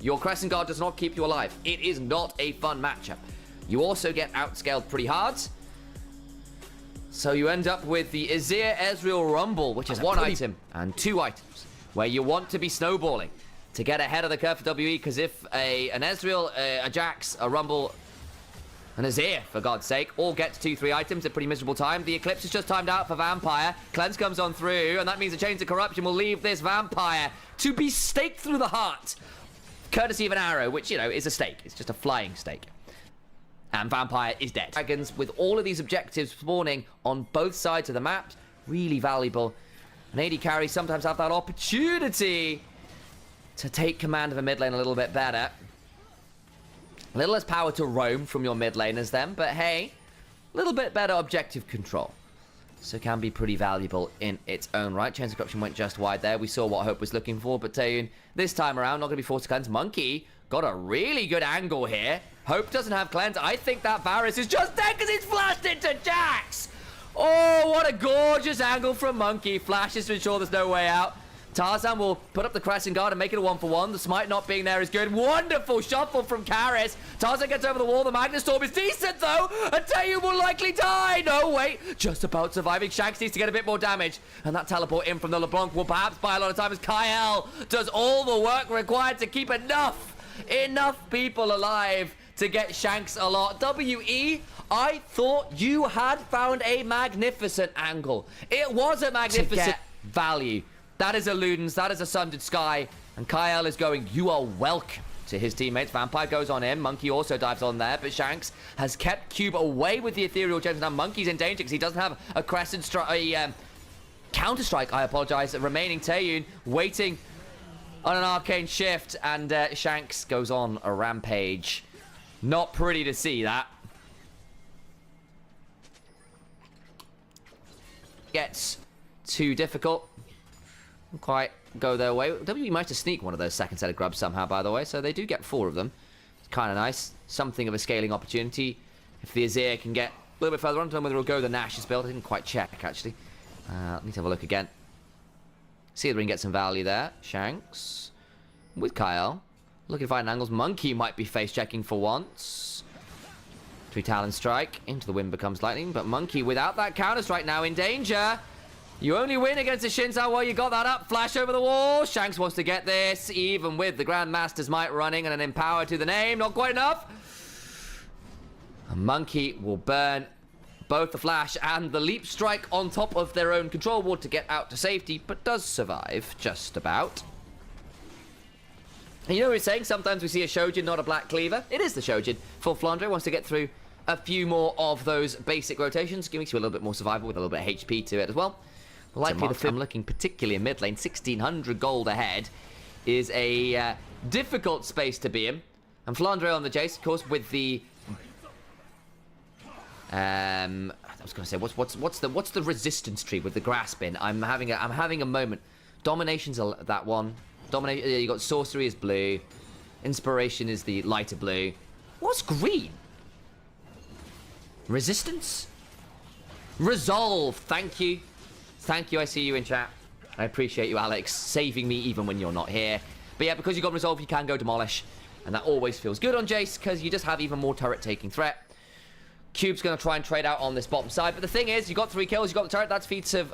Your Crescent Guard does not keep you alive. It is not a fun matchup. You also get outscaled pretty hard. So you end up with the Azir Ezreal Rumble, which is one item and 2 items, where you want to be snowballing to get ahead of the curve for WE, because if an Ezreal, a Jax, a Rumble, an Azir, for God's sake, all get to 2-3 items at pretty miserable time. The Eclipse is just timed out for Vampire. Cleanse comes on through, and that means the Chains of Corruption will leave this Vampire to be staked through the heart, courtesy of an arrow, which, you know, is a stake. It's just a flying stake. And Vampire is dead. Dragons, with all of these objectives spawning on both sides of the map, really valuable. And AD carries sometimes have that opportunity to take command of a mid lane a little bit better. A little less power to roam from your mid laners then, but hey, a little bit better objective control. So it can be pretty valuable in its own right. Chains of Corruption went just wide there. We saw what Hope was looking for, but Taeyun, this time around, not going to be forced to cleanse. Monkey got a really good angle here. Hope doesn't have cleanse. I think that Varus is just dead because he's flashed into Jax. Oh, what a gorgeous angle from Monkey. Flashes to ensure there's no way out. Tarzan will put up the Crescent Guard and make it a 1-for-1. The smite not being there is good. Wonderful shuffle from Karis. Tarzan gets over the wall. The Magnus Storm is decent, though. And Taeyun will likely die. No, wait. Just about surviving. Shanks needs to get a bit more damage. And that teleport in from the LeBlanc will perhaps buy a lot of time as Kyle does all the work required to keep enough people alive to get Shanks a lot. WE, I thought you had found a magnificent angle. It was a magnificent value. That is a Ludens, that is a Sundered Sky, and Kyle is going, you are welcome, to his teammates. Vampire goes on in, Monkey also dives on there, but Shanks has kept Cube away with the Ethereal Gems. Now Monkey's in danger because he doesn't have a Crescent Strike, Counter-Strike, I apologize. Remaining Taeyun waiting on an Arcane Shift, and Shanks goes on a rampage. Not pretty to see that. Gets too difficult. Quite go their way. WE managed to sneak one of those second set of grubs somehow, by the way, so they do get 4 of them. It's kind of nice. Something of a scaling opportunity. If the Azir can get a little bit further on, I don't know whether it'll go the Nash's build. I didn't quite check, actually. Need to have a look again. See if we can get some value there. Shanks with Kyle. Looking to find angles. Monkey might be face checking for once. 3 Talon Strike. Into the wind becomes lightning, but Monkey without that counter strike now in danger. You only win against the Shinzao while you got that up. Flash over the wall. Shanks wants to get this, even with the Grandmaster's Might running and an Empower to the name. Not quite enough. A Monkey will burn both the Flash and the Leap Strike on top of their own control ward to get out to safety, but does survive just about. And you know what we're saying? Sometimes we see a Shojin, not a Black Cleaver. It is the Shojin. Full Flandre wants to get through a few more of those basic rotations, giving you a little bit more survival with a little bit of HP to it as well. Likely the film looking particularly in mid lane. 1,600 gold ahead is a difficult space to be in. And Flandre on the Jace, of course, with the I was going to say, what's the resistance tree with the grasp in? I'm having a moment. Domination's that one. You got sorcery is blue. Inspiration is the lighter blue. What's green? Resistance? Resolve. Thank you. Thank you, I see you in chat. I appreciate you, Alex, saving me even when you're not here. But yeah, because you got Resolve, you can go Demolish. And that always feels good on Jace, because you just have even more turret-taking threat. Cube's going to try and trade out on this bottom side. But the thing is, you got 3 kills, you got the turret. That's feats of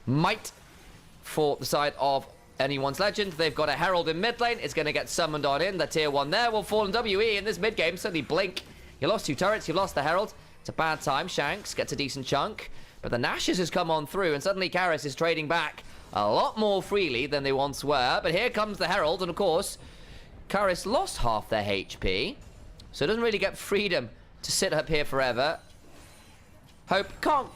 might for the side of anyone's legend. They've got a Herald in mid lane. It's going to get summoned on in. The tier 1 there will fall in WE in this mid game. Certainly Blink. You lost 2 turrets, you've lost the Herald. It's a bad time. Shanks gets a decent chunk. But the Nash's has come on through, and suddenly Karis is trading back a lot more freely than they once were. But here comes the Herald, and of course, Karis lost half their HP, so it doesn't really get freedom to sit up here forever. Hope can't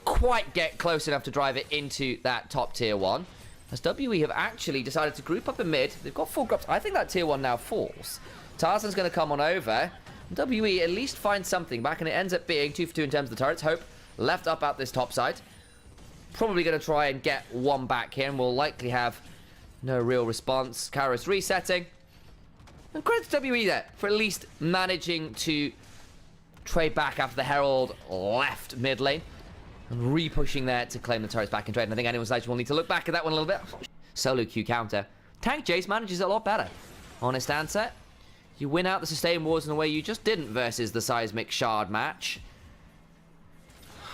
quite get close enough to drive it into that top tier 1. As WE have actually decided to group up in mid. They've got 4 groups. I think that tier 1 now falls. Tarzan's going to come on over. WE at least finds something back, and it ends up being 2 for 2 in terms of the turrets. Hope left up at this top side. Probably going to try and get 1 back here, and we'll likely have no real response. Karis resetting. And credit to WE there for at least managing to trade back after the Herald left mid lane. And re-pushing there to claim the turrets back in trade. And I think anyone's legend will need to look back at that one a little bit. Solo Q counter. Tank Jace manages it a lot better. Honest answer. You win out the sustain wars in a way you just didn't versus the seismic shard match.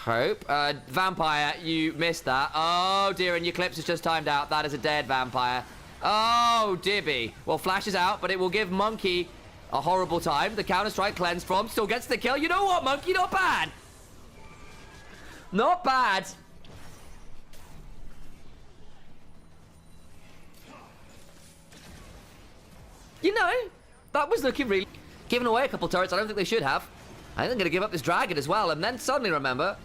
Hope. Vampire, you missed that. Oh dear, and your clips is just timed out. That is a dead vampire. Oh, Dibby. Well, Flash is out, but it will give Monkey a horrible time. The counter-strike cleansed from, still gets the kill. You know what, Monkey? Not bad. Not bad. You know, that was looking really... Giving away a couple turrets I don't think they should have. I think they're going to give up this dragon as well. And then suddenly remember,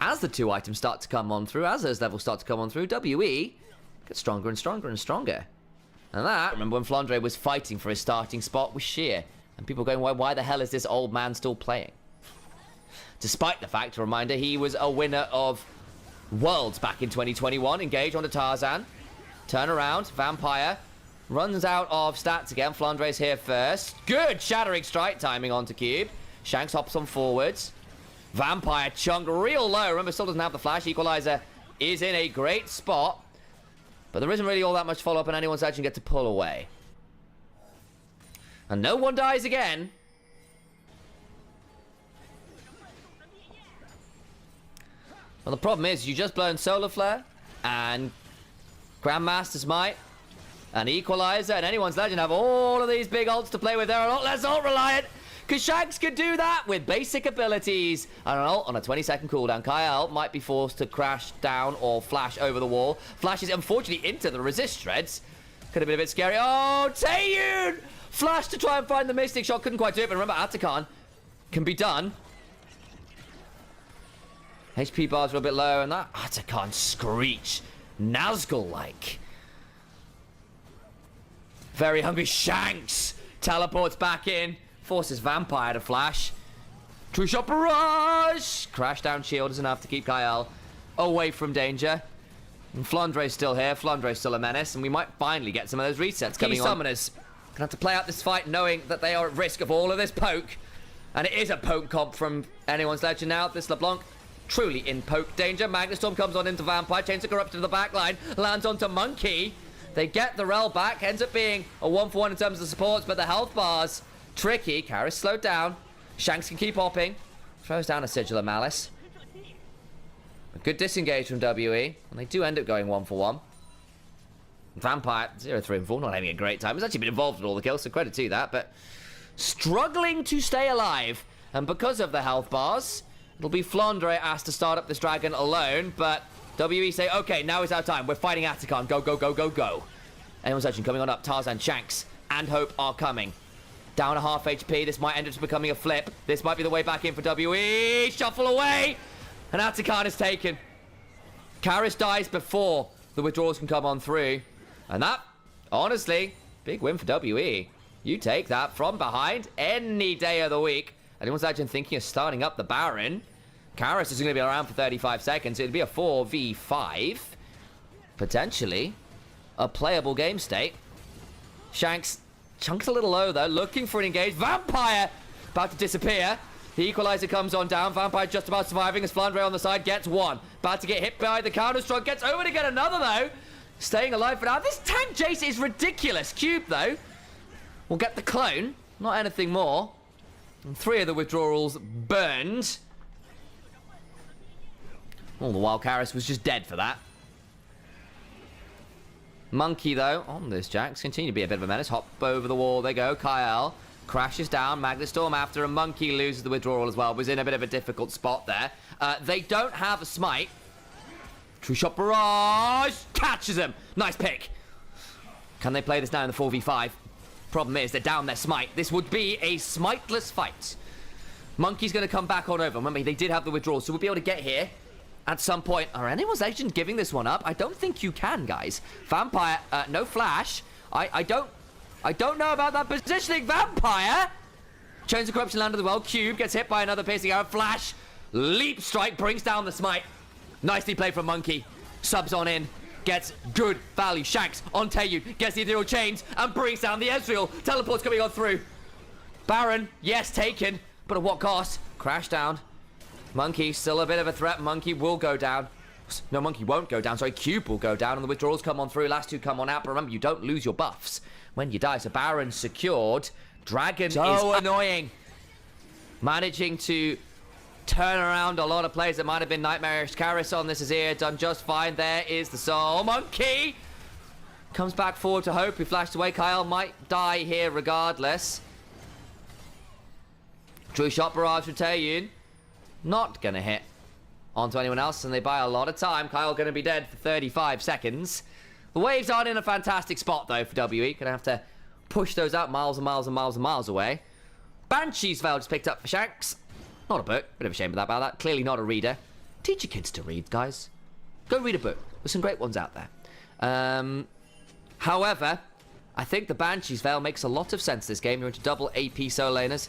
as the 2 items start to come on through, as those levels start to come on through, WE gets stronger and stronger and stronger. And that, remember when Flandre was fighting for his starting spot with Sheer. And people going, why the hell is this old man still playing? Despite the fact, a reminder, he was a winner of Worlds back in 2021. Engage onto Tarzan. Turn around. Vampire. Runs out of stats again. Flandre's here first. Good shattering strike timing onto Cube. Shanks hops on forwards. Vampire chunked real low. Remember, still doesn't have the flash. Equalizer is in a great spot. But there isn't really all that much follow-up, and anyone's actually get to pull away. And no one dies again. Well, the problem is, you just blown Solar Flare, and Grandmaster's Might, and Equalizer, and anyone's Legend have all of these big ults to play with. They're a lot less ult-reliant, because Shanks could do that with basic abilities. And an ult on a 20-second cooldown. Kyle might be forced to crash down or flash over the wall. Flashes, unfortunately, into the resist shreds. Could have been a bit scary. Oh, Taeyun! Flash to try and find the Mystic Shot. Couldn't quite do it, but remember, Atakan can be done. HP bars were a bit low, and that Atakan screech. Nazgul-like. Very hungry Shanks teleports back in. Forces Vampire to flash. True shot barrage! Crash down shield is enough to keep Kyle away from danger. And Flandre's still here. Flandre's still a menace. And we might finally get some of those resets coming on. Summoners gonna have to play out this fight knowing that they are at risk of all of this poke. And it is a poke comp from anyone's Legend now. This LeBlanc truly in poke danger. Magnustorm comes on into Vampire. Chains of Corrupted to the back line. Lands onto Monkey. They get the rel back. Ends up being a 1-for-1 in terms of the supports. But the health bars... tricky. Karis slowed down. Shanks can keep hopping. Throws down a Sigil of Malice. A good disengage from WE. And they do end up going 1-for-1. Vampire, 0-3-4. Not having a great time. He's actually been involved in all the kills, so credit to that. But struggling to stay alive. And because of the health bars, it'll be Flandre asked to start up this dragon alone. But WE say, okay, now is our time. We're fighting Atakan. Go, go, go, go, go. Anyone's actually coming on up. Tarzan, Shanks, and Hope are coming. Down a half HP. This might end up becoming a flip. This might be the way back in for WE. Shuffle away. And Atakan is taken. Karis dies before the withdrawals can come on through. And that, honestly, big win for WE. You take that from behind any day of the week. Anyone's actually thinking of starting up the Baron. Karis is going to be around for 35 seconds. It'd be a 4v5. Potentially a playable game state. Shanks... chunks a little low, though. Looking for an engage. Vampire about to disappear. The Equalizer comes on down. Vampire just about surviving as Flandre on the side gets one. About to get hit by the counter-strike. Gets over to get another, though. Staying alive for now. This tank Jace is ridiculous. Cube, though, will get the clone. Not anything more. And 3 of the withdrawals burned. All the while, Karis was just dead for that. Monkey, though, on this Jax, continue to be a bit of a menace. Hop over the wall, they go. Kyle crashes down. Magnustorm after, and Monkey loses the withdrawal as well. Was in a bit of a difficult spot there. They don't have a smite. True shot barrage. Catches him. Nice pick. Can they play this now in the 4v5? Problem is, they're down their smite. This would be a smiteless fight. Monkey's going to come back on over. Remember, they did have the withdrawal, so we'll be able to get here at some point. Are anyone's Legend giving this one up? I don't think you can, guys. Vampire, no flash. I don't know about that positioning. Vampire! Chains of Corruption landed as well. Cube gets hit by another piercing arrow. Flash. Leap strike brings down the smite. Nicely played from Monkey. Subs on in. Gets good value. Shanks on Taeyun. Gets the Ethereal Chains and brings down the Ezreal. Teleport's coming on through. Baron, yes, taken. But at what cost? Crash down. Monkey, still a bit of a threat. Monkey will go down. No, Monkey won't go down. Sorry, Cube will go down, and the withdrawals come on through. Last 2 come on out, but remember, you don't lose your buffs when you die. So Baron secured. Dragon is annoying. Managing to turn around a lot of plays that might have been nightmarish. Karis on this is here, done just fine. There is the soul. Monkey comes back forward to Hope, who flashed away. Kyle might die here regardless. True shot barrage from Taeyun. Not going to hit onto anyone else, and they buy a lot of time. Kyle going to be dead for 35 seconds. The waves aren't in a fantastic spot, though, for WE. Going to have to push those out miles and miles and miles and miles away. Banshee's Veil just picked up for Shanks. Not a book. Bit of a shame about that. Clearly not a reader. Teach your kids to read, guys. Go read a book. There's some great ones out there. However, I think the Banshee's Veil makes a lot of sense this game. You're into double AP solo laners.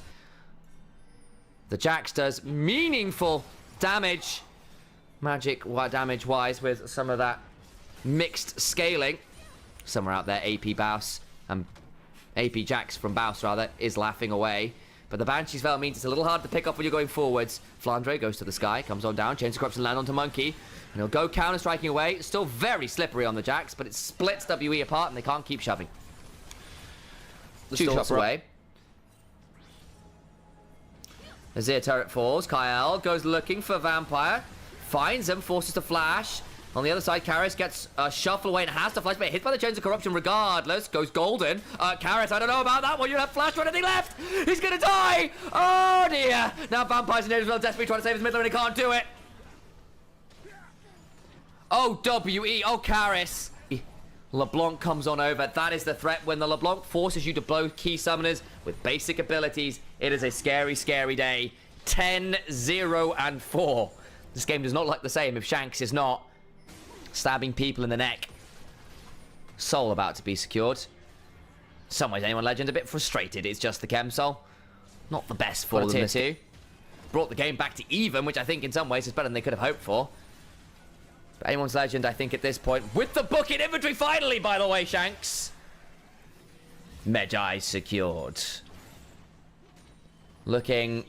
The Jax does meaningful damage. Magic damage-wise with some of that mixed scaling. Somewhere out there, AP Baus, AP Jax from Baus, rather, is laughing away. But the Banshee's Veil means it's a little hard to pick up when you're going forwards. Flandre goes to the sky, comes on down, Chains of Corruption land onto Monkey. And he'll go counter-striking away. It's still very slippery on the Jax, but it splits WE apart and they can't keep shoving. Two shots away. Azir turret falls. Kyle goes looking for Vampire. Finds him, forces to flash. On the other side, Karis gets a shuffle away and has to flash, but hit by the Chains of Corruption regardless. Goes golden. Karis, I don't know about that one. You have flash or anything left. He's going to die. Oh, dear. Now Vampire's in Israel desperately trying to save his middle and he can't do it. Oh, WE. Oh, Karis. LeBlanc comes on over. That is the threat. When the LeBlanc forces you to blow key summoners with basic abilities, it is a scary, scary day. 10-0-4. This game does not look the same if Shanks is not stabbing people in the neck. Soul about to be secured. Some ways, anyone legend a bit frustrated. It's just the Chem Soul. Not the best for the tier 2. Brought the game back to even, which I think in some ways is better than they could have hoped for. But anyone's legend, I think, at this point. With the book in inventory, finally, by the way, Shanks. Medjai secured. Looking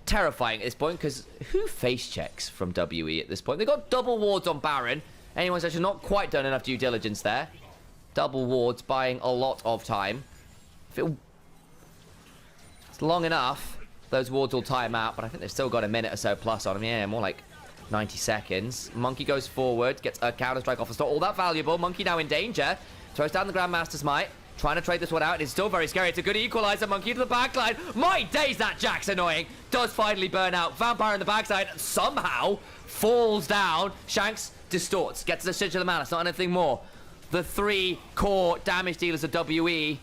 terrifying at this point, because who face checks from WE at this point? They've got double wards on Baron. Anyone's actually not quite done enough due diligence there. Double wards buying a lot of time. If it's long enough, those wards will time out, but I think they've still got a minute or so plus on them. Yeah, more like 90 seconds. Monkey goes forward, gets a counter-strike off the start. All that valuable. Monkey now in danger. Throws down the Grandmaster's Might. Trying to trade this one out. It's still very scary. It's a good equalizer. Monkey to the backline. My days, that Jax annoying. Does finally burn out. Vampire in the backside. Somehow falls down. Shanks distorts. Gets the Stitch of the Mana. Not anything more. The 3 core damage dealers of WE.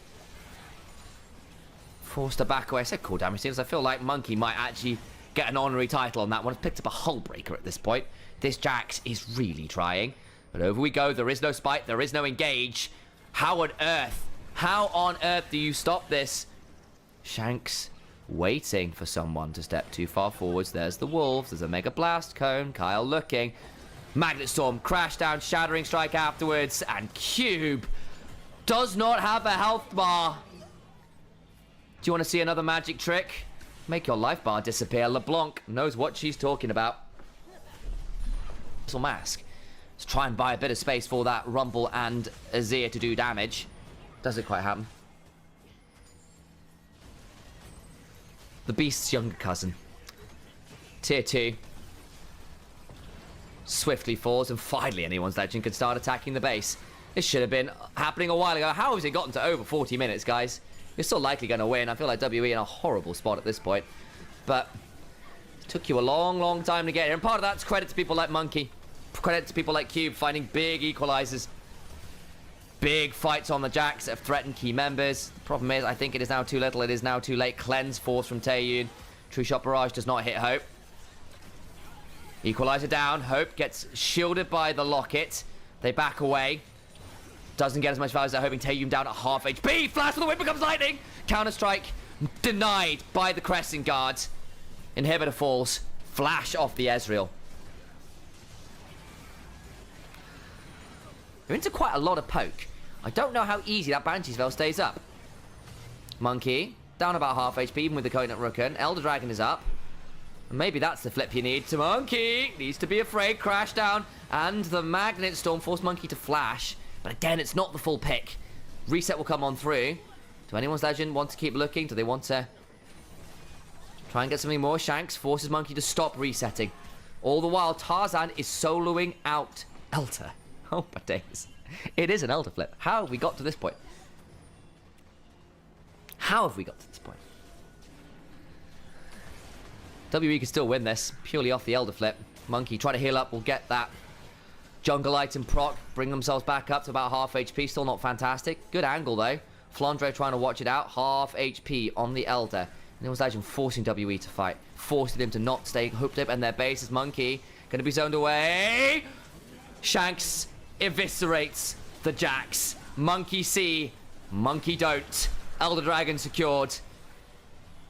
Forced to back away. I said core damage dealers. I feel like Monkey might actually get an honorary title on that one. Picked up a hull breaker at this point. This Jax is really trying. But over we go. There is no spite. There is no engage. How on earth do you stop this? Shanks waiting for someone to step too far forwards. There's the Wolves. There's a Mega Blast Cone. Kyle looking. Magnet Storm, crash down, Shattering Strike afterwards. And Cube does not have a health bar. Do you want to see another magic trick? Make your life bar disappear. LeBlanc knows what she's talking about. Mask. Let's try and buy a bit of space for that Rumble and Azir to do damage. Doesn't quite happen. The Beast's younger cousin. Tier 2. Swiftly falls, and finally anyone's legend can start attacking the base. This should have been happening a while ago. How has it gotten to over 40 minutes, guys? You're still likely going to win. I feel like WE in a horrible spot at this point. But it took you a long, long time to get here. And part of that's credit to people like Monkey. Credit to people like Cube finding big equalizers. Big fights on the Jax that have threatened key members. The problem is, I think it is now too little. It is now too late. Cleanse force from Taeyun. True Shot Barrage does not hit Hope. Equalizer down. Hope gets shielded by the Locket. They back away. Doesn't get as much value as they're hoping. Taeyun down at half HP. Flash with the whip becomes lightning. Counter-strike denied by the Crescent Guards. Inhibitor falls. Flash off the Ezreal. They're into quite a lot of poke. I don't know how easy that Banshee's Veil stays up. Monkey, down about half HP, even with the Coconut Rooken. Elder Dragon is up. And maybe that's the flip you need to Monkey. Needs to be afraid. Crash down. And the Magnet Storm forced Monkey to flash. But again, it's not the full pick. Reset will come on through. Do anyone's legend want to keep looking? Do they want to try and get something more? Shanks forces Monkey to stop resetting. All the while, Tarzan is soloing out Elder. Oh my days. It is an Elder flip. How have we got to this point? How have we got to this point? WE can still win this, purely off the Elder flip. Monkey trying to heal up, will get that jungle item proc, bring themselves back up to about half HP, still not fantastic. Good angle though. Flandre trying to watch it out, half HP on the Elder. And it was Legend forcing WE to fight, forcing him to not stay hooked up, and their base is Monkey. Gonna be zoned away. Shanks eviscerates the Jax. Monkey see, Monkey don't. Elder Dragon secured.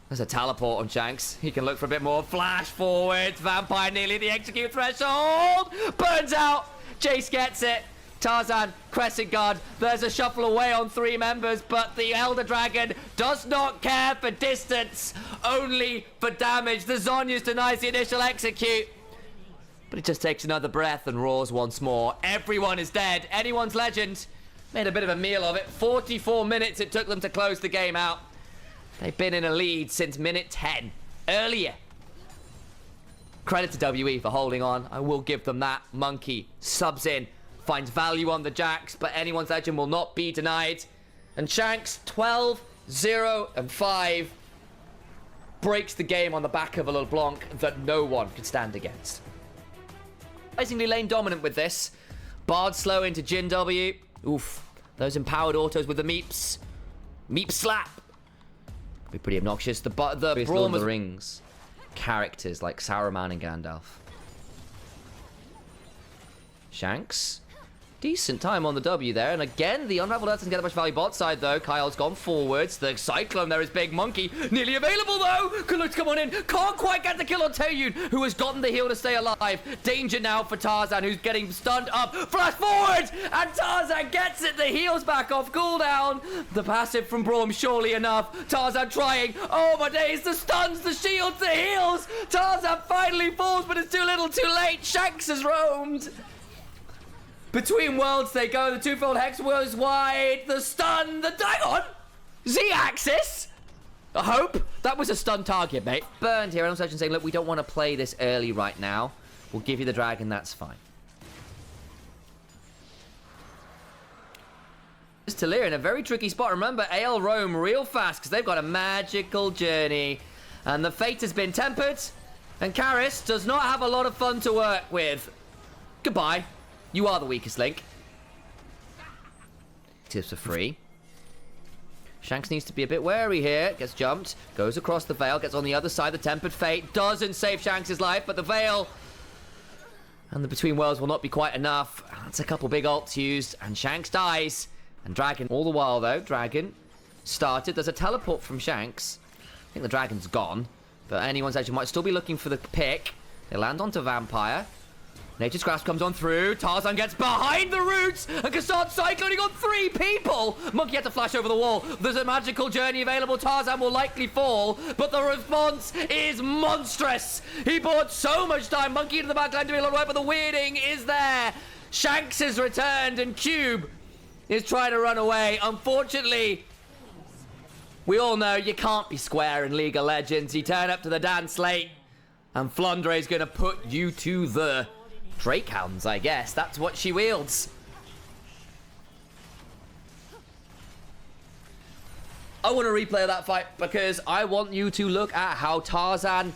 There's a teleport on Shanks. He can look for a bit more. Flash forward. Vampire nearly the execute threshold. Burns out. Jace gets it. Tarzan, Crescent Guard. There's a shuffle away on 3 members, but the Elder Dragon does not care for distance, only for damage. The Zhonya's denies the initial execute, but it just takes another breath and roars once more. Everyone is dead. Anyone's legend made a bit of a meal of it. 44 minutes it took them to close the game out. They've been in a lead since minute 10. Earlier. Credit to WE for holding on. I will give them that. Monkey subs in. Finds value on the Jax, but anyone's legend will not be denied. And Shanks, 12, 0, and 5, breaks the game on the back of a LeBlanc that no one could stand against. Surprisingly lane dominant with this. Bard slow into Jin W. Oof. Those empowered autos with the Meeps. Meep slap. Be pretty obnoxious. The Braum Lord of the Rings characters like Saruman and Gandalf. Shanks. Decent time on the W there. And again, the Unraveled Earth doesn't get that much value bot side, though. Kyle's gone forwards. The Cyclone there is big. Monkey nearly available, though. Could look to come on in. Can't quite get the kill on Taeyun, who has gotten the heal to stay alive. Danger now for Tarzan, who's getting stunned up. Flash forward! And Tarzan gets it. The heal's back off cooldown. The passive from Braum, surely enough. Tarzan trying. Oh, my days. The stuns, the shields, the heals. Tarzan finally falls, but it's too little, too late. Shanks has roamed. Between worlds they go. The twofold hex was wide. The stun. The Dagon. Z-axis. I hope. That was a stun target, mate. Burned here. I'm saying, look, we don't want to play this early right now. We'll give you the dragon. That's fine. It's Talir in a very tricky spot. Remember, AL roam real fast because they've got a magical journey. And the fate has been tempered. And Karis does not have a lot of fun to work with. Goodbye. You are the weakest link. Tips for free. Shanks needs to be a bit wary here. Gets jumped. Goes across the veil. Gets on the other side. The Tempered Fate doesn't save Shanks' life, but the veil and the Between Worlds will not be quite enough. That's a couple big ults used, and Shanks dies. And Dragon, all the while though, Dragon started. There's a teleport from Shanks. I think the Dragon's gone, but anyone's actually might still be looking for the pick. They land onto Vampire. Nature's Grasp comes on through. Tarzan gets behind the roots. And Cassard cycloning on 3 people. Monkey had to flash over the wall. There's a magical journey available. Tarzan will likely fall. But the response is monstrous. He bought so much time. Monkey into the backline doing a lot of work, but the weirding is there. Shanks has returned and Cube is trying to run away. Unfortunately, we all know you can't be square in League of Legends. You turn up to the dance late and Flandre is going to put you to the Drakehounds, I guess. That's what she wields. I want to replay that fight because I want you to look at how Tarzan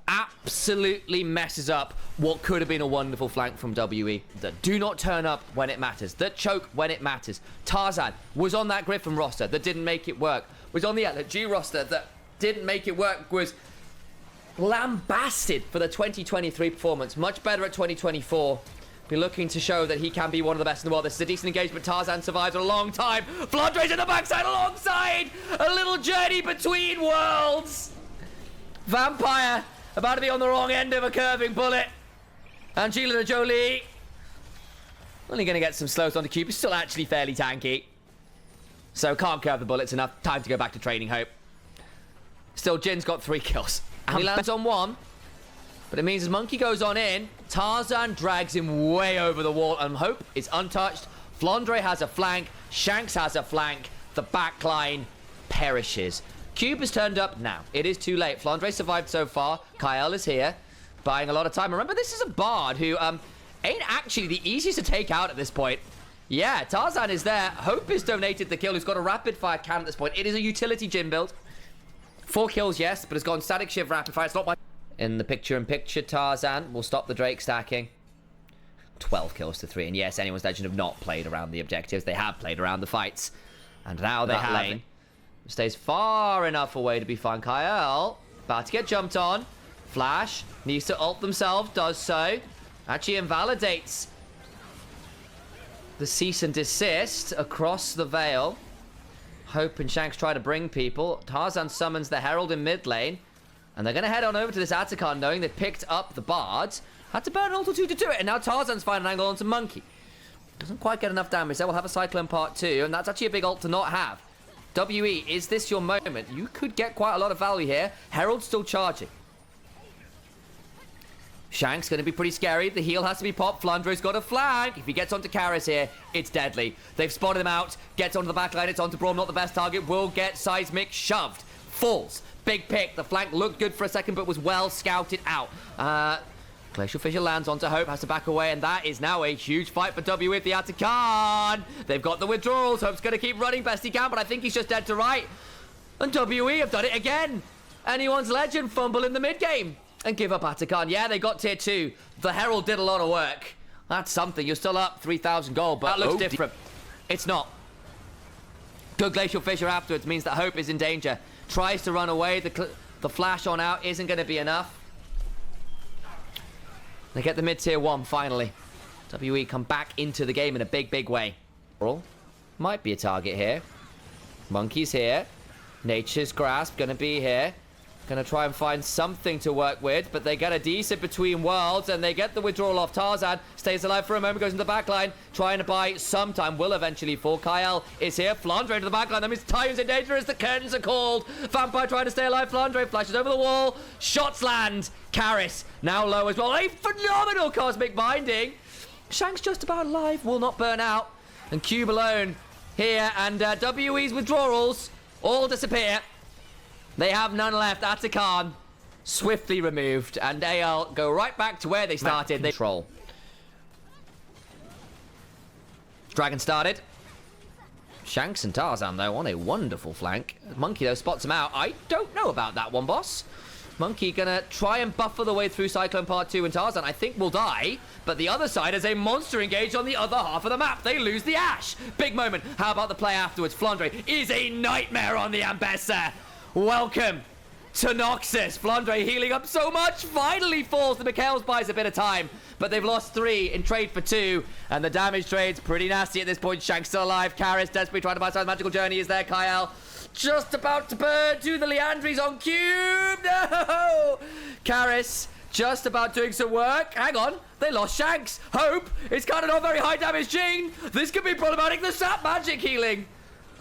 absolutely messes up what could have been a wonderful flank from WE. That do not turn up when it matters. That choke when it matters. Tarzan was on that Griffin roster that didn't make it work. Was on the LG roster that didn't make it work. Was lambasted for the 2023 performance. Much better at 2024. Be looking to show that he can be one of the best in the world. This is a decent engagement. Tarzan survives a long time. Flandre's in the backside alongside. A little journey between worlds. Vampire about to be on the wrong end of a curving bullet. Angelina Jolie only going to get some slows on the cube. He's still actually fairly tanky. So can't curve the bullets enough. Time to go back to training hope. Still, Jin's got 3 kills. And he lands on 1. But it means as Monkey goes on in, Tarzan drags him way over the wall. And Hope is untouched. Flandre has a flank. Shanks has a flank. The backline perishes. Cube has turned up now. It is too late. Flandre survived so far. Kyle is here, buying a lot of time. Remember, this is a Bard who ain't actually the easiest to take out at this point. Yeah, Tarzan is there. Hope is donated the kill. He's got a rapid-fire cannon at this point. It is a utility gym build. 4 kills, yes, but it's gone static shiv rapid-fire. It's not my... In the picture-in-picture, Tarzan will stop the Drake stacking. 12 kills to 3. And yes, anyone's legend have not played around the objectives. They have played around the fights. And now that lane stays far enough away to be fine. Kyle about to get jumped on. Flash needs to ult themselves, does so. Actually invalidates the cease and desist across the Veil. Hope and Shanks try to bring people. Tarzan summons the Herald in mid lane. And they're going to head on over to this Atacon, knowing they've picked up the Bards. Had to burn an ult or 2 to do it. And now Tarzan's finding an angle onto Monkey. Doesn't quite get enough damage there. We'll have a Cyclone part 2. And that's actually a big ult to not have. WE, is this your moment? You could get quite a lot of value here. Herald's still charging. Shank's going to be pretty scary. The heal has to be popped. Flandre's got a flank. If he gets onto Karis here, it's deadly. They've spotted him out. Gets onto the backline. It's onto Braum. Not the best target. Will get Seismic shoved. Falls. Big pick. The flank looked good for a second, but was well scouted out. Glacial Fissure lands onto Hope. Has to back away, and that is now a huge fight for W with the Atacon. They've got the withdrawals. Hope's going to keep running best he can, but I think he's just dead to right. And WE have done it again. Anyone's legend fumble in the mid-game. And give up Atacon. Yeah, they got tier 2. The Herald did a lot of work. That's something. You're still up 3,000 gold, but that looks different. It's not. Good Glacial Fissure afterwards means that Hope is in danger. Tries to run away. The flash on out isn't going to be enough. They get the mid-tier 1 finally. WE come back into the game in a big, big way. Might be a target here. Monkey's here. Nature's Grasp going to be here. Going to try and find something to work with, but they get a decent between worlds, and they get the withdrawal off. Tarzan stays alive for a moment, goes into the backline, trying to buy some time. Will eventually fall. Kyle is here. Flandre into the backline. That means time's in danger as the curtains are called. Vampire trying to stay alive. Flandre flashes over the wall. Shots land. Karis now low as well. A phenomenal cosmic binding. Shank's just about alive. Will not burn out. And Cube alone here, and WE's withdrawals all disappear. They have none left. Atacon swiftly removed, and AL go right back to where they started. They control. Dragon started. Shanks and Tarzan, though, on a wonderful flank. Monkey, though, spots him out. I don't know about that one, boss. Monkey gonna try and buffer the way through Cyclone Part 2, and Tarzan, I think, will die. But the other side is a monster engaged on the other half of the map. They lose the Ash. Big moment. How about the play afterwards? Flandre is a nightmare on the Ambessa. Welcome to Noxus. Flandre healing up so much. Finally falls. The Mikhails buys a bit of time. But they've lost 3 in trade for 2. And the damage trade's pretty nasty at this point. Shank's still alive. Karis desperately trying to buy side. Magical Journey is there. Kyle just about to burn to the Leandries on Cube. No! Karis just about doing some work. Hang on. They lost Shanks. Hope is kind of not very high damage. Jean. This could be problematic. The sap magic healing.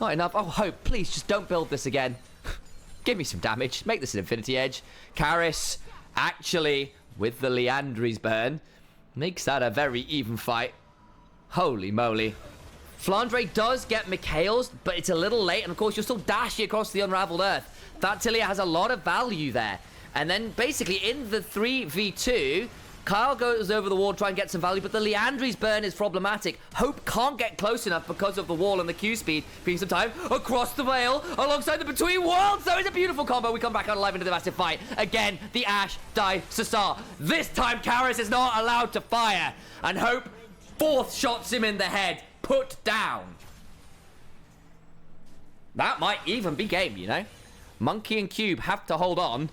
Not enough. Oh, Hope, please just don't build this again. Give me some damage. Make this an Infinity Edge. Karis, actually, with the Leandries burn, makes that a very even fight. Holy moly. Flandre does get Mikhails, but it's a little late. And, of course, you're still dashing across the Unraveled Earth. That Tilia has a lot of value there. And then, basically, in the 3v2... Kyle goes over the wall to try and get some value, but the Leandries burn is problematic. Hope can't get close enough because of the wall and the Q speed. Being some time across the Veil alongside the Between Worlds. So it's a beautiful combo. We come back out alive into the massive fight. Again, the Ash dies Sassar. This time, Karis is not allowed to fire. And Hope 4th shots him in the head. Put down. That might even be game, you know. Monkey and Cube have to hold on.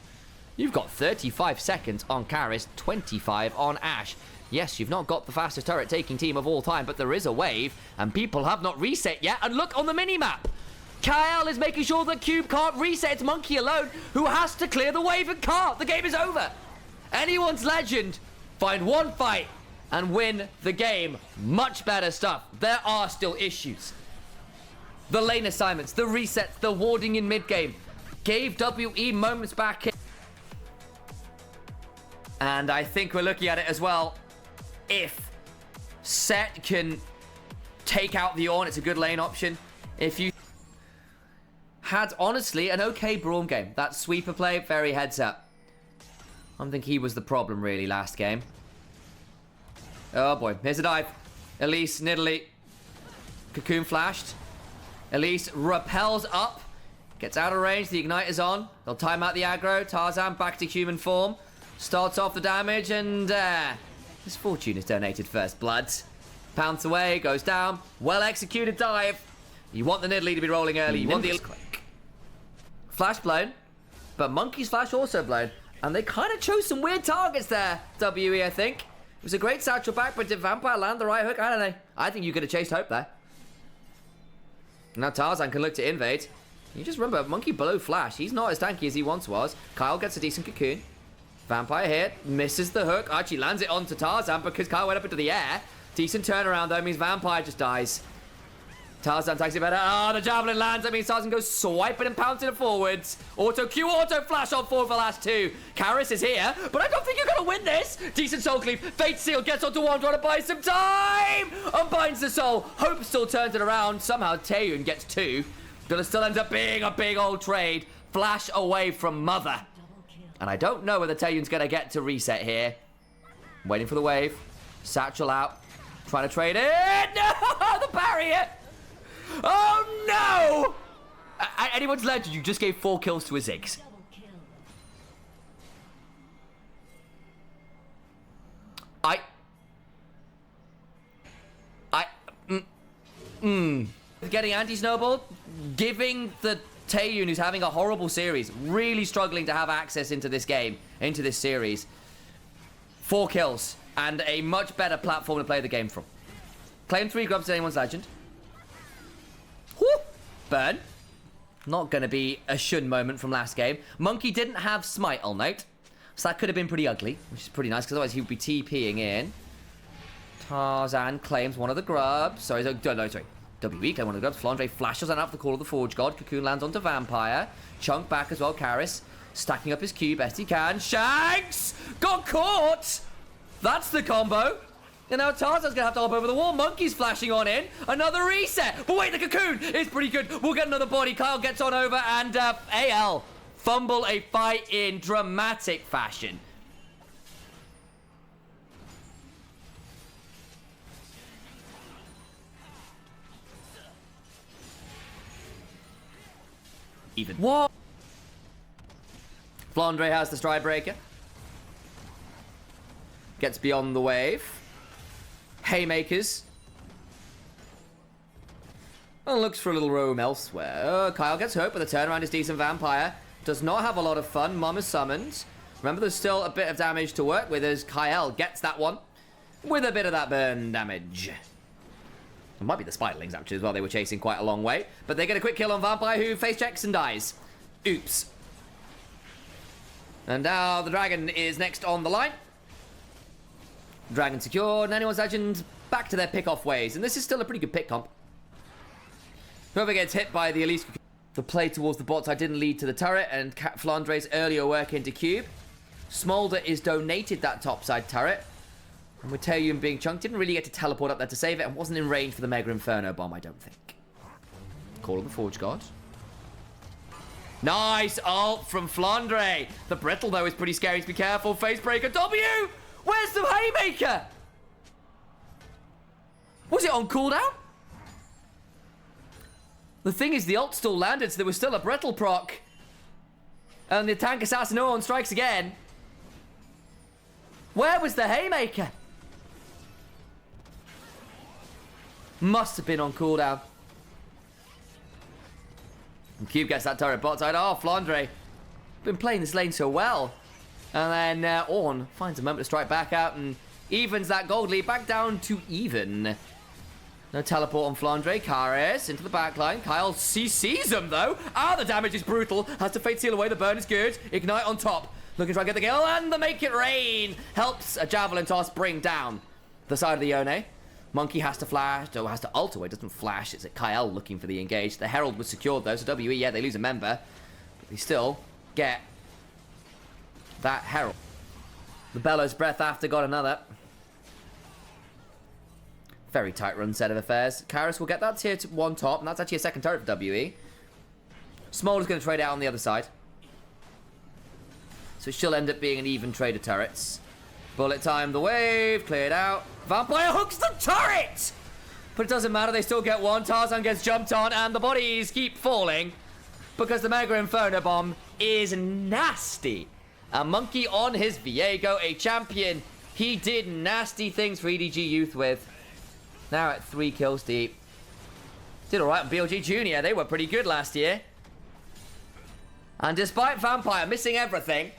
You've got 35 seconds on Karis, 25 on Ash. Yes, you've not got the fastest turret-taking team of all time, but there is a wave, and people have not reset yet. And look on the mini-map. Kyle is making sure that Cube can't reset. It's Monkey alone who has to clear the wave and can't. The game is over. Anyone's legend, find one fight and win the game. Much better stuff. There are still issues. The lane assignments, the resets, the warding in mid-game gave WE moments back in. And I think we're looking at it as well. If Set can take out the Ornn. It's a good lane option. If you had, honestly, an okay Braum game. That sweeper play, very heads up. I don't think he was the problem, really, last game. Oh, boy. Here's a dive. Elise, Nidalee. Cocoon flashed. Elise repels up. Gets out of range. The Igniter's on. They'll time out the aggro. Tarzan back to human form. Starts off the damage, and his fortune is donated first blood. Pounce away, goes down. Well executed dive. You want the Nidalee to be rolling early. You want the flash blown, but Monkey's flash also blown. And they kind of chose some weird targets there, WE, I think. It was a great satchel back, but did Vampire land the right hook? I don't know. I think you could have chased Hope there. Now Tarzan can look to invade. You just remember, Monkey below flash. He's not as tanky as he once was. Kyle gets a decent cocoon. Vampire hit, misses the hook. Actually lands it onto Tarzan because Kyle went up into the air. Decent turnaround though, means Vampire just dies. Tarzan takes it better. Oh, the javelin lands. That means Tarzan goes swiping and pouncing it forwards. Auto Q, auto flash on forward for the last two. Karis is here, but I don't think you're going to win this. Decent soul cleave. Fate Seal gets onto one, trying to buy some time. Unbinds the soul. Hope still turns it around. Somehow Taeyun gets two. Gonna still end up being a big old trade. Flash away from Mother. And I don't know whether Taeyun's going to get to reset here. Waiting for the wave. Satchel out. Trying to trade it. No! The barrier! Oh no! At anyone's legend, you just gave 4 kills to a Ziggs. Getting anti-snowballed, giving the Taeyun, who's having a horrible series, really struggling to have access into this game, into this series. 4 kills, and a much better platform to play the game from. Claim 3 grubs to anyone's legend. Whoo! Burn. Not going to be a shun moment from last game. Monkey didn't have smite, I'll note. So that could have been pretty ugly, which is pretty nice, because otherwise he would be TPing in. Tarzan claims one of the grubs. Sorry. WE claims one of the grubs. Flandre flashes on out the call of the Forge God. Cocoon lands onto Vampire. Chunk back as well, Karis. Stacking up his Q best he can. Shanks! Got caught! That's the combo. And now Tarzan's gonna have to hop over the wall. Monkey's flashing on in. Another reset. But wait, the cocoon is pretty good. We'll get another body. Kyle gets on over, and AL fumble a fight in dramatic fashion. Even. What? Flandre has the stride breaker. Gets beyond the wave. Haymakers. And looks for a little roam elsewhere. Kyle gets hurt, but the turnaround is decent. Vampire does not have a lot of fun. Mum is summoned. Remember, there's still a bit of damage to work with as Kyle gets that one with a bit of that burn damage. It might be the Spiderlings, actually, as well. They were chasing quite a long way. But they get a quick kill on Vampire, who face checks and dies. Oops. And now the Dragon is next on the line. Dragon secured, and anyone's legend back to their pick-off ways. And this is still a pretty good pick comp. Whoever gets hit by the Elise... The play towards the bot side didn't lead to the turret, and Flandre's earlier work into Cube. Smolder is donated that topside turret. And with Taeyun being chunked, didn't really get to teleport up there to save it, and wasn't in range for the Mega Inferno bomb, I don't think. Call of the Forge God. Nice ult from Flandre. The Brittle, though, is pretty scary to be careful. Facebreaker W! Where's the Haymaker? Was it on cooldown? The thing is, the ult still landed, so there was still a Brittle proc. And the tank assassin on strikes again. Where was the Haymaker? Must have been on cooldown. And Cube gets that turret bot side. Oh, Flandre. Been playing this lane so well. And then Ornn finds a moment to strike back out and evens that gold lead back down to even. No teleport on Flandre. Karis into the backline. Kyle CCs him, though. Ah, the damage is brutal. Has to Fate Seal away. The burn is good. Ignite on top. Looking to try and get the kill. And the Make It Rain helps a javelin toss bring down the side of the Yone. Monkey has to flash. Oh, has to ult away. Doesn't flash. It's at Kyle looking for the engage. The Herald was secured, though. So WE, yeah, they lose a member. But they still get that Herald. The Bellows Breath after got another. Very tight run set of affairs. Karis will get that tier 1 top, and that's actually a second turret for WE. Smolder's going to trade out on the other side. So it should end up being an even trade of turrets. Bullet time, the wave, cleared out. Vampire hooks the turret! But it doesn't matter, they still get one. Tarzan gets jumped on, and the bodies keep falling because the Mega Inferno Bomb is nasty. A monkey on his Viego, a champion he did nasty things for EDG Youth with. Now at 3 kills deep. Did alright on BLG Junior, they were pretty good last year. And despite Vampire missing everything,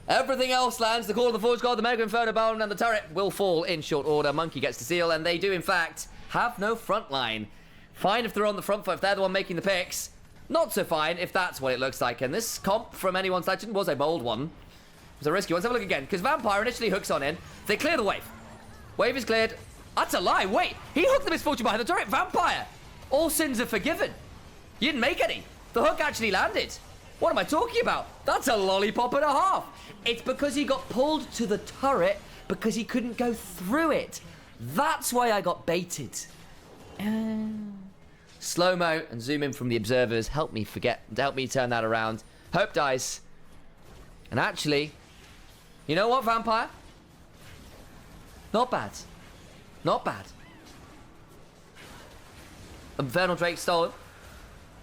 everything else lands. The Call of the Forge God, the Mega Inferno Bomb, and the turret will fall in short order. Monkey gets to seal, and they do, in fact, have no front line. Fine if they're on the front foot, if they're the one making the picks. Not so fine if that's what it looks like. And this comp from anyone's legend was a bold one. It was a risky one. Let's have a look again, because Vampire initially hooks on in. They clear the wave. Wave is cleared. That's a lie. Wait, he hooked the Misfortune behind the turret. Vampire. All sins are forgiven. You didn't make any. The hook actually landed. What am I talking about? That's a lollipop and a half. It's because he got pulled to the turret because he couldn't go through it. That's why I got baited. Slow-mo and zoom in from the observers. Help me turn that around. Hope dies. And actually, you know what, Vampire? Not bad. Not bad. Infernal Drake stolen.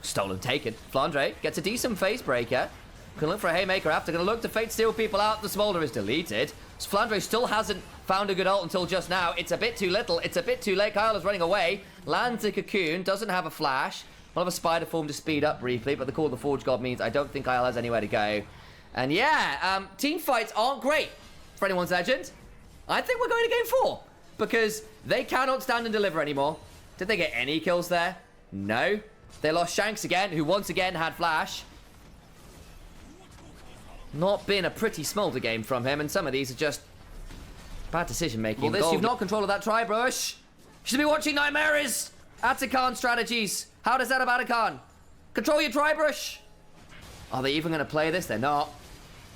Stolen, taken. Flandre gets a decent face breaker. Can look for a haymaker after. Gonna look to fate steal people out. The smolder is deleted. Flandre still hasn't found a good ult until just now. It's a bit too little. It's a bit too late. Kyle is running away. Lands a cocoon. Doesn't have a flash. Will have a spider form to speed up briefly, but the Call of the Forge God means I don't think Kyle has anywhere to go. And yeah, team fights aren't great for anyone's legend. I think we're going to game 4 because they cannot stand and deliver anymore. Did they get any kills there? No. They lost Shanks again, who once again had flash. Not been a pretty smolder game from him, and some of these are just bad decision making. Well, this, you've not control of that tri-brush. You should be watching Nightmares. Atakan strategies. How does that about Atakan? Control your tri-brush. Are they even going to play this? They're not.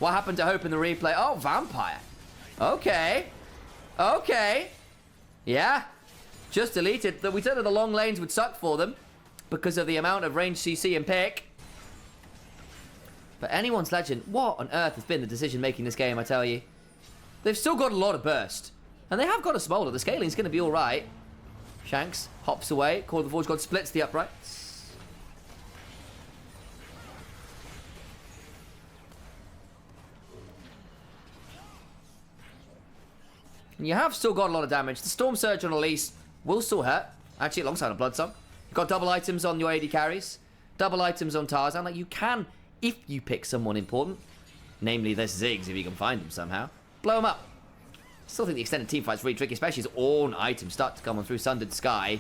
What happened to Hope in the replay? Oh, Vampire. Okay. Okay. Yeah. Just deleted. We said that the long lanes would suck for them because of the amount of range CC and pick. But anyone's legend, what on earth has been the decision making this game, I tell you? They've still got a lot of burst. And they have got a smolder. The scaling's going to be alright. Shanks hops away. Call of the Forge God splits the uprights. And you have still got a lot of damage. The Storm Surge on Elise will still hurt. Actually, alongside a Blood Song. You've got double items on your AD carries. Double items on Tarzan. Like, you can, if you pick someone important, namely this Ziggs, if you can find him somehow, blow him up. Still think the extended team fight's really tricky, especially as all items start to come on through Sundered Sky.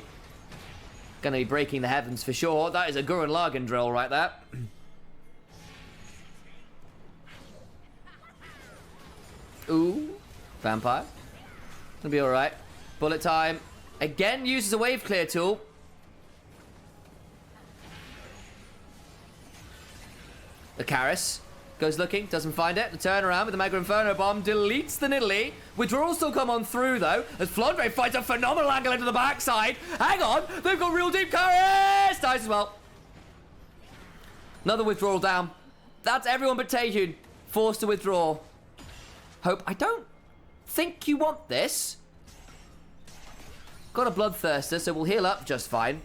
Gonna be breaking the heavens for sure. That is a Gurren Lagann drill right there. Ooh. Vampire. Gonna be alright. Bullet time. Again uses a wave clear tool. The Karis goes looking, doesn't find it. The turnaround with the Mega Inferno Bomb deletes the Nidalee. Withdrawal still come on through, though, as Flandre finds a phenomenal angle into the backside. Hang on, they've got real deep. Karis dies as well. Another withdrawal down. That's everyone but Taejun forced to withdraw. Hope, I don't think you want this. Got a Bloodthirster, so we'll heal up just fine.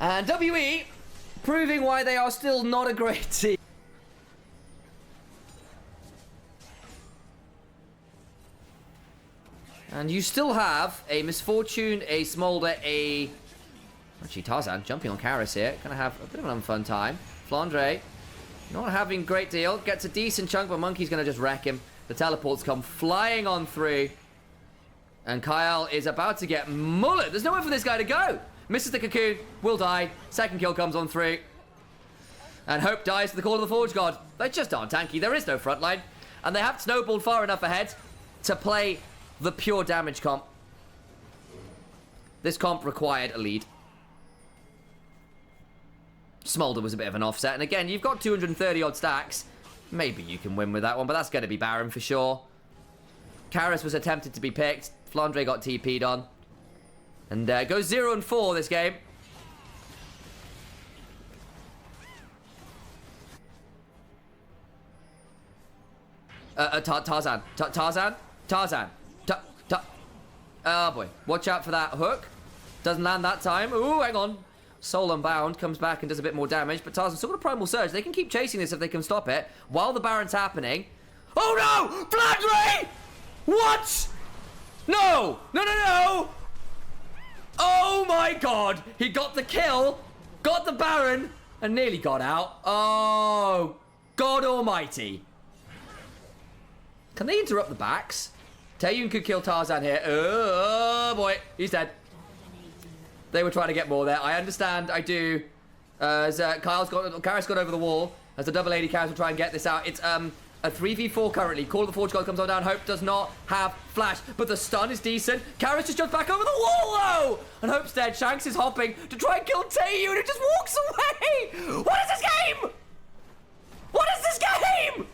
And WE proving why they are still not a great team. And you still have a Misfortune, a Smolder, a... Actually, Tarzan jumping on Karis here. Gonna have a bit of an unfun time. Flandre, not having a great deal. Gets a decent chunk, but Monkey's gonna just wreck him. The teleports come flying on through. And Kyle is about to get mullet. There's nowhere for this guy to go. Misses the cocoon, will die. Second kill comes on through. And Hope dies to the Call of the Forge God. They just aren't tanky. There is no frontline. And they have snowballed far enough ahead to play the pure damage comp. This comp required a lead. Smolder was a bit of an offset. And again, you've got 230 odd stacks. Maybe you can win with that one, but that's going to be barren for sure. Karis was attempted to be picked. Flandre got TP'd on. And goes 0-4 this game. Tarzan. Oh boy. Watch out for that hook. Doesn't land that time. Ooh, hang on. Soul Unbound comes back and does a bit more damage, but Tarzan still got a Primal Surge. They can keep chasing this if they can stop it while the Baron's happening. Oh no! Flandre! What? No! No, no, no! Oh my god! He got the kill, got the Baron, and nearly got out. Oh, God almighty. Can they interrupt the backs? Taeyun could kill Tarzan here. Oh boy, he's dead. They were trying to get more there. I understand, I do. As Karis got over the wall. As the double AD Karis will try and get this out. It's a 3v4 currently. Call of the Forge God comes on down. Hope does not have flash, but the stun is decent. Karis just jumps back over the wall though! And Hope's dead. Shanks is hopping to try and kill Taeyun and it just walks away! What is this game? What is this game?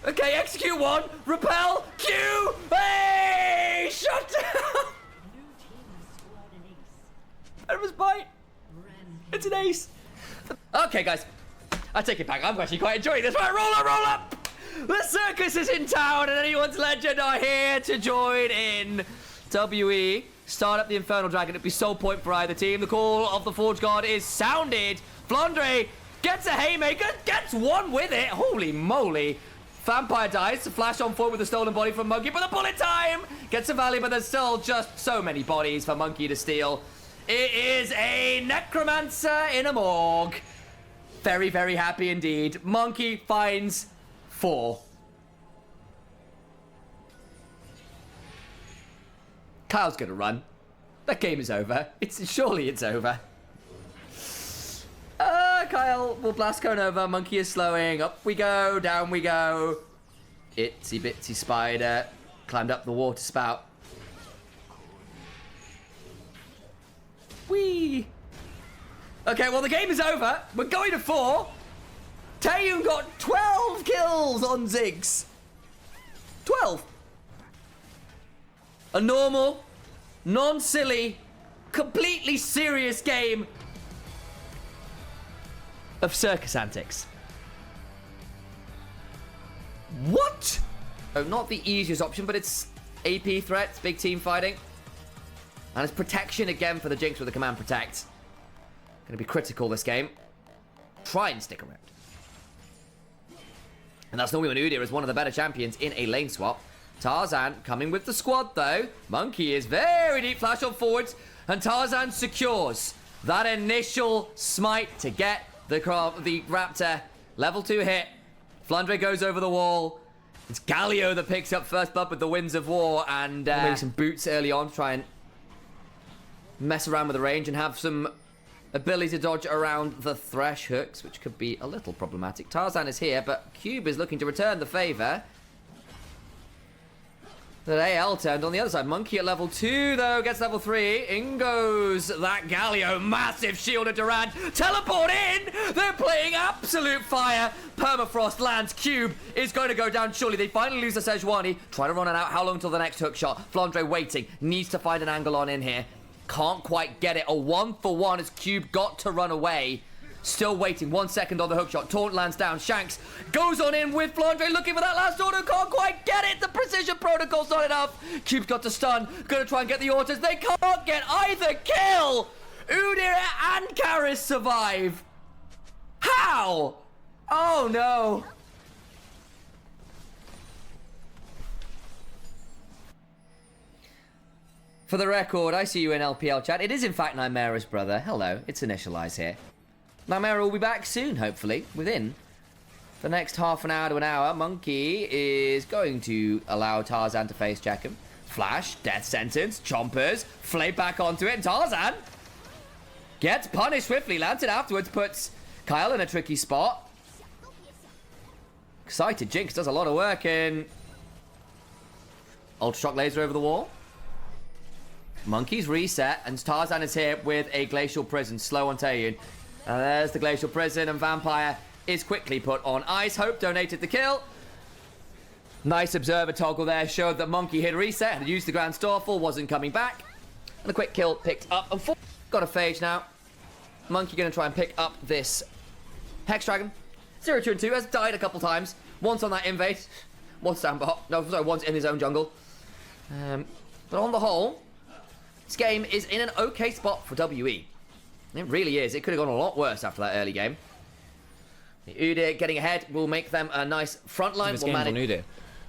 Okay, execute one. Repel. Q. Hey! Shut down! That was bite. It's an ace. Okay, guys. I take it back. I'm actually quite enjoying this. Right, roll up, roll up. The circus is in town and anyone's legend are here to join in. WE, start up the Infernal Dragon. It'd be soul point for either team. The call of the Forge God is sounded. Flandre gets a haymaker, gets one with it. Holy moly. Vampire dies to flash on forward with the stolen body from Monkey, but the bullet time gets a value, but there's still just so many bodies for Monkey to steal. It is a necromancer in a morgue. Very, very happy indeed. Monkey finds 4. Kyle's gonna run. That game is over. Surely it's over. Kyle will blast cone over. Monkey is slowing. Up we go. Down we go. Itsy bitsy spider climbed up the water spout. Whee! Okay, well, the game is over. We're going to 4. Taeyun got 12 kills on Ziggs. 12. A normal, non-silly, completely serious game of circus antics. What? Oh, not the easiest option, but it's AP threats, big team fighting. And it's protection again for the Jinx with the command protect. Gonna be critical this game. Try and stick around. And that's normally when Udyr is one of the better champions in a lane swap. Tarzan coming with the squad though. Monkey is very deep flash on forwards. And Tarzan secures that initial smite to get the Raptor. Level 2 hit. Flandre goes over the wall. It's Galio that picks up first blood with the Winds of War. And maybe some boots early on to try and mess around with the range and have some ability to dodge around the thresh hooks, which could be a little problematic. Tarzan is here, but Cube is looking to return the favor that AL turned on the other side. Monkey at level 2, though, gets level 3. In goes that Galio. Massive shield of Durant. Teleport in! They're playing absolute fire. Permafrost lands. Cube is going to go down. Surely they finally lose the Sejuani. Try to run it out. How long till the next hook shot? Flandre waiting. Needs to find an angle on in here. Can't quite get it. A 1-for-1 as Cube got to run away. Still waiting. 1 second on the hook shot. Taunt lands down. Shanks goes on in with Flandre looking for that last auto. Can't quite get it. The precision protocol's not enough. Cube's got to stun. Gonna try and get the autos. They can't get either kill. Udyr and Karis survive. How? Oh no. For the record, I see you in LPL chat. It is in fact Nymera's brother. Hello, it's Initialize here. Nymera will be back soon, hopefully, within the next half an hour to an hour. Monkey is going to allow Tarzan to face check him. Flash, death sentence, chompers, flame back onto it, and Tarzan gets punished swiftly. Lands it afterwards, puts Kyle in a tricky spot. Excited Jinx does a lot of work in. Ultra Shock laser over the wall. Monkey's reset, and Tarzan is here with a Glacial Prison. Slow on Taeyun. And there's the Glacial Prison, and Vampire is quickly put on ice. Hope donated the kill. Nice observer toggle there, showed that Monkey had reset, had used the Grand Starfall, wasn't coming back. And a quick kill picked up. And got a phage now. Monkey going to try and pick up this Hex Dragon. 0, 2, and 2 has died a couple times. Once on that invade, once down bot. No, sorry, once in his own jungle. But on the whole, this game is in an okay spot for WE. It really is. It could have gone a lot worse after that early game. The Udyr getting ahead will make them a nice front line. This game on Udyr.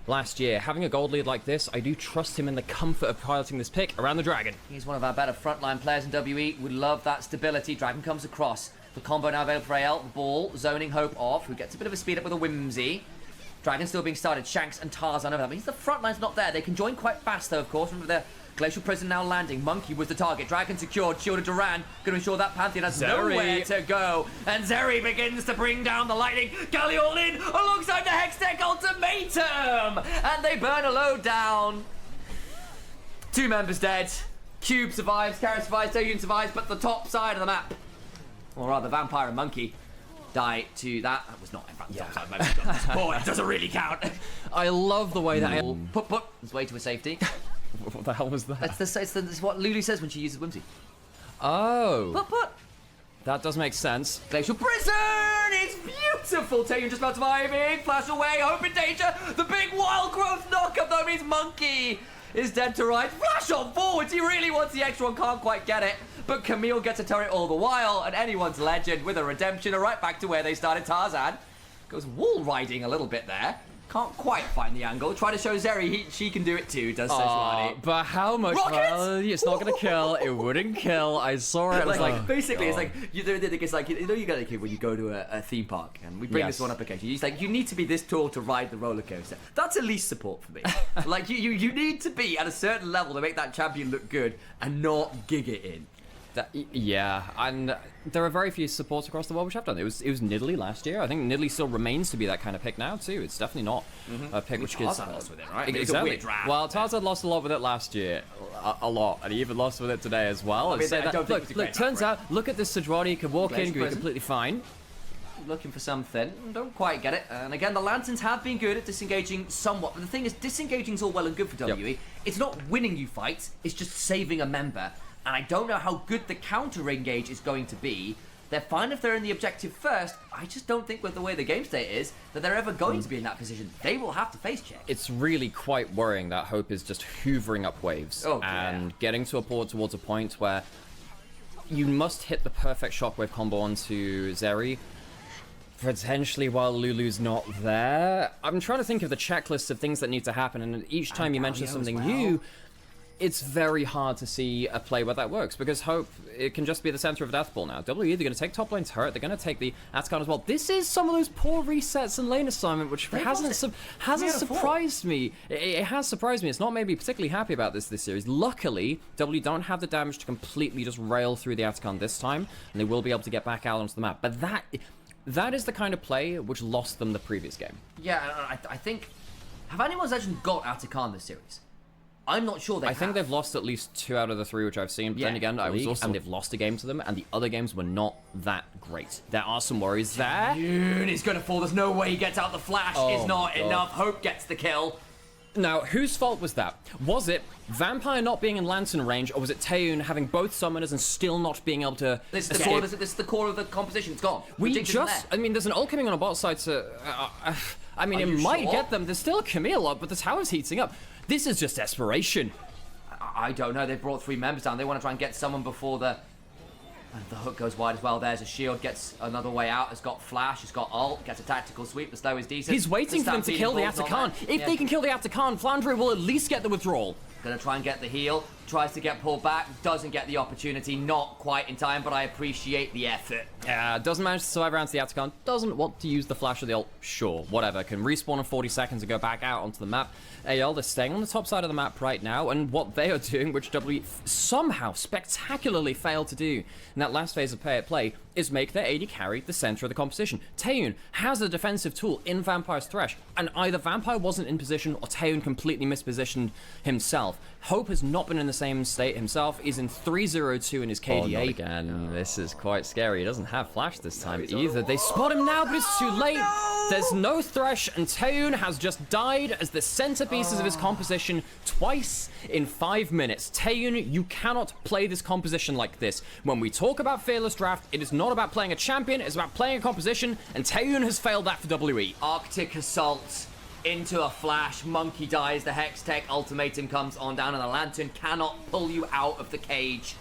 Last year, having a gold lead like this, I do trust him in the comfort of piloting this pick around the Dragon. He's one of our better frontline players in WE. We love that stability. Dragon comes across. The combo now available for AL. The ball, zoning Hope off, who gets a bit of a speed up with a whimsy. Dragon still being started. Shanks and Tarzan over that. Means the front line's not there. They can join quite fast, though, of course. Remember the Glacial Prison now landing. Monkey was the target. Dragon secured. Shielded Duran. Going to ensure that Pantheon has nowhere to go. And Zeri begins to bring down the lightning. Galli all in alongside the Hextech ultimatum. And they burn a load down. 2 members dead. Cube survives. Carrot survives. Doyun survives. But the top side of the map, or rather Vampire and Monkey, die to that. That was not in fact the top side of the map. It doesn't really count. I love the way that... Put his way to a safety. What the hell was that? It's what Lulu says when she uses whimsy. Oh. Put. That does make sense. Glacial Prison! It's beautiful! Taken just about surviving. Flash away. Hope in danger. The big wild growth knockup though means Monkey is dead to right. Flash on forwards. He really wants the extra one. Can't quite get it. But Camille gets a turret all the while. And anyone's legend with a redemption are right back to where they started. Tarzan goes wall riding a little bit there. Can't quite find the angle. Try to show Zeri she can do it too, does Sejuani. But how much? Well, it's not going to kill. It wouldn't kill. I saw it. Like, basically, it's like, it's like, you know, you get a kid when you go to a theme park, and we bring this one up occasionally. It's like, you need to be this tall to ride the roller coaster. That's at least support for me. Like, you need to be at a certain level to make that champion look good and not gig it in. Yeah, and there are very few supports across the world which have done it. It was Nidalee last year. I think Nidalee still remains to be that kind of pick now too. It's definitely not a pick which gives... Tarzan lost with it, right? Exactly. It's a weird draft. Well, Tarzan lost a lot with it last year. A lot. And he even lost with it today as well. I mean, look, turns out, look at this Sejuani. He could walk in, be completely fine. Looking for something. Don't quite get it. And again, the Lanterns have been good at disengaging somewhat. But the thing is, disengaging's all well and good for WE. Yep. It's not winning you fights. It's just saving a member. And I don't know how good the counter engage is going to be. They're fine if they're in the objective first. I just don't think with the way the game state is that they're ever going to be in that position. They will have to face check. It's really quite worrying that Hope is just hoovering up waves and getting to towards a point where you must hit the perfect shockwave combo onto Zeri, potentially while Lulu's not there. I'm trying to think of the checklist of things that need to happen, and each time you mention something new, it's very hard to see a play where that works, because Hope, it can just be the center of Death Ball now. WE, they're going to take top lane turret, they're going to take the Atacon as well. This is some of those poor resets and lane assignment, which hasn't surprised me. It has surprised me. It's not made me particularly happy about this series. Luckily, WE don't have the damage to completely just rail through the Atacon this time, and they will be able to get back out onto the map. But that is the kind of play which lost them the previous game. Yeah, I think... Have anyone's actually got Atacon this series? I'm not sure they have. I think they've lost at least 2 out of the 3 which I've seen, but then again, and they've lost a game to them, and the other games were not that great. There are some worries there. He's gonna fall. There's no way he gets out the flash. It's not enough. Hope gets the kill. Now, whose fault was that? Was it Vampire not being in Lantern range, or was it Taeyoon having both summoners and still not being able to... This is the core of the composition. It's gone. I mean, there's an ult coming on a bot side, so... I mean, it might get them. There's still a Camille up, but the tower's heating up. This is just desperation. I don't know. They've brought 3 members down. They want to try and get someone before the hook goes wide as well. There's a shield, gets another way out. It's got flash, it's got ult, gets a tactical sweep. The slow is decent. He's waiting for them to kill the Atacon. If they can kill the Atacon, Flandre will at least get the withdrawal. Gonna try and get the heal. Tries to get pulled back. Doesn't get the opportunity. Not quite in time, but I appreciate the effort. Yeah, doesn't manage to survive around to the Atacon. Doesn't want to use the flash of the ult. Sure, whatever. Can respawn in 40 seconds and go back out onto the map. AL, they're staying on the top side of the map right now, and what they are doing, which WE somehow spectacularly failed to do in that last phase of play, is make their AD carry the center of the competition. Taeyoon has a defensive tool in Vampire's Thresh, and either Vampire wasn't in position or Taeyoon completely mispositioned himself. Hope has not been in the same state himself. He's in 3-0-2 in his KDA. Oh, not again. This is quite scary. He doesn't have flash this time either. They spot him now, but it's too late. There's no Thresh, and Taeyun has just died as the centerpieces of his composition twice in 5 minutes. Taeyun, you cannot play this composition like this. When we talk about Fearless Draft, it is not about playing a champion, it's about playing a composition, and Taeyun has failed that for WE. Arctic Assault into a flash, Monkey dies, the Hextech ultimatum comes on down, and the Lantern cannot pull you out of the cage.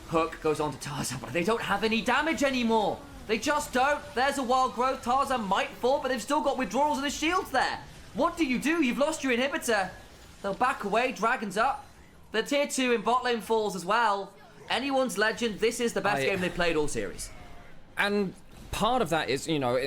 Hook goes on to Tarzan, but they don't have any damage anymore. They just don't. There's a wild growth. Tarzan might fall, but they've still got withdrawals and the shields there. What do? You've lost your inhibitor. They'll back away. Dragon's up. The tier 2 in bot lane falls as well. Anyone's Legend, this is the best game they've played all series. And part of that is, you know,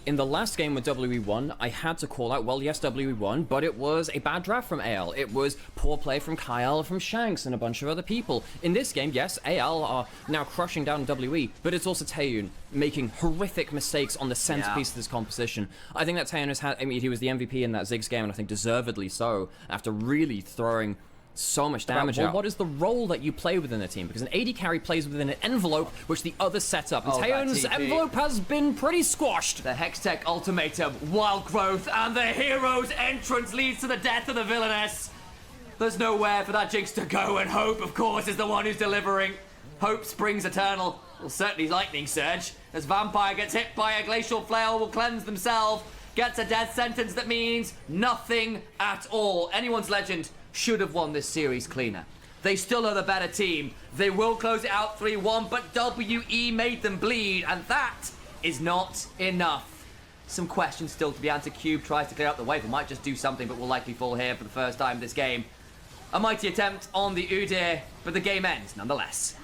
in the last game with WE won, I had to call out, well, yes, WE won, but it was a bad draft from AL. It was poor play from Kyle, from Shanks, and a bunch of other people. In this game, yes, AL are now crushing down WE, but it's also Taeyun making horrific mistakes on the centerpiece of this composition. I think that Taeyun has had, I mean, he was the MVP in that Ziggs game, and I think deservedly so, after really throwing so much damage out. What is the role that you play within the team? Because an AD carry plays within an envelope which the other set up. And Taeyun's envelope has been pretty squashed. The Hextech ultimatum, wild growth, and the hero's entrance leads to the death of the villainess. There's nowhere for that Jinx to go, and Hope, of course, is the one who's delivering. Hope springs eternal. Well, certainly Lightning Surge. As Vampire gets hit by a Glacial Flail, will cleanse themselves. Gets a death sentence that means nothing at all. Anyone's Legend should have won this series cleaner. They still are the better team. They will close it out 3-1, but WE made them bleed, and that is not enough. Some questions still to be answered. Cube tries to clear up the wave. It might just do something, but will likely fall here for the first time this game. A mighty attempt on the Udyr, but the game ends nonetheless.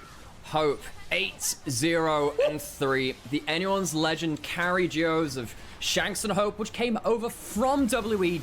Hope 8-0-3. The Anyone's Legend carry duos of Shanks and Hope, which came over from WE.